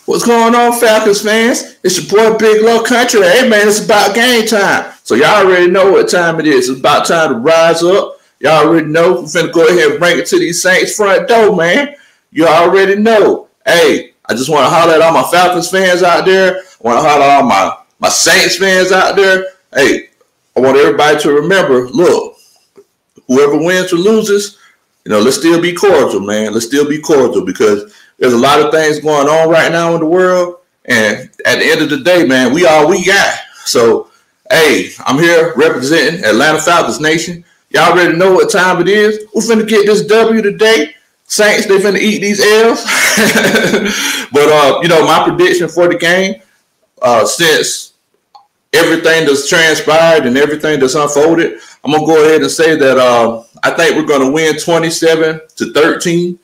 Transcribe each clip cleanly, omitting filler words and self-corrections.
What's going on, Falcons fans? It's your boy Big Low Country. Hey man, it's about game time. So y'all already know what time it is. It's about time to rise up. Y'all already know. We're finna go ahead and bring it to these Saints front door, man. You already know. Hey, I just want to holler at all my Falcons fans out there. I want to holler at all my Saints fans out there. Hey, I want everybody to remember, look, whoever wins or loses, let's still be cordial, man. Let's still be cordial because there's a lot of things going on right now in the world. And at the end of the day, man, we all we got. So, hey, I'm here representing Atlanta Falcons Nation. Y'all already know what time it is. We're finna get this W today. Saints, they finna eat these L's. But, my prediction for the game, since everything that's transpired and everything that's unfolded, I'm going to go ahead and say that I think we're going to win 27-13.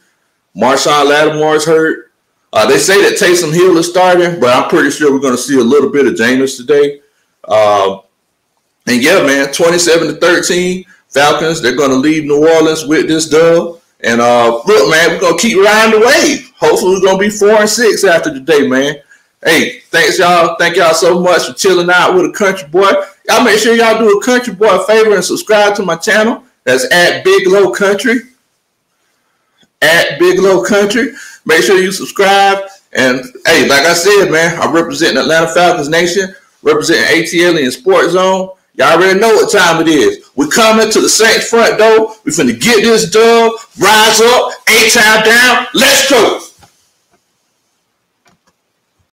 Marshawn Lattimore's hurt. They say that Taysom Hill is starting, but I'm pretty sure we're going to see a little bit of Jameis today. And yeah, man, 27-13. Falcons, they're going to leave New Orleans with this dub. And look, man, we're going to keep riding the wave. Hopefully, we're going to be 4-6 after today, man. Hey, thanks, y'all. Thank y'all so much for chilling out with a country boy. Y'all make sure y'all do a country boy a favor and subscribe to my channel. That's at Big Low Country. At Big Low Country. Make sure you subscribe. And, hey, like I said, man, I'm representing Atlanta Falcons Nation, representing ATL and Sports Zone. Y'all already know what time it is. We're coming to the Saints front door. We're finna get this dub, rise up, 8 time down. Let's go.